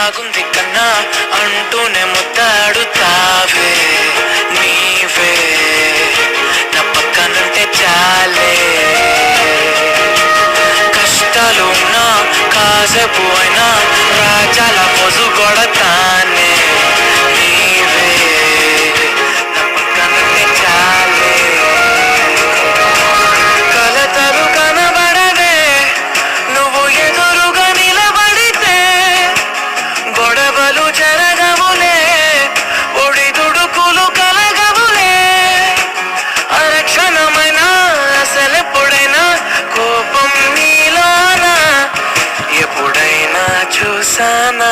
బాగుంది కన్నా అంటూనే ముద్దాడుతావే నీవే నా పక్కనుంటే చాలే కష్టాలు ఉన్నా కాసేపు అయినా రాజాల పొజు కొడతానే నీవే నా పక్కనుంటే చాలే కలతలు కనబడవే నువ్వు ఎదురుగా నిలబడితే గొడవలు జరగవులే ఒడిదుడుకులు కలగవులే అరక్షణమైనా అసలెప్పుడైనా కోపం నీలోనా ఎప్పుడైనా చూసానా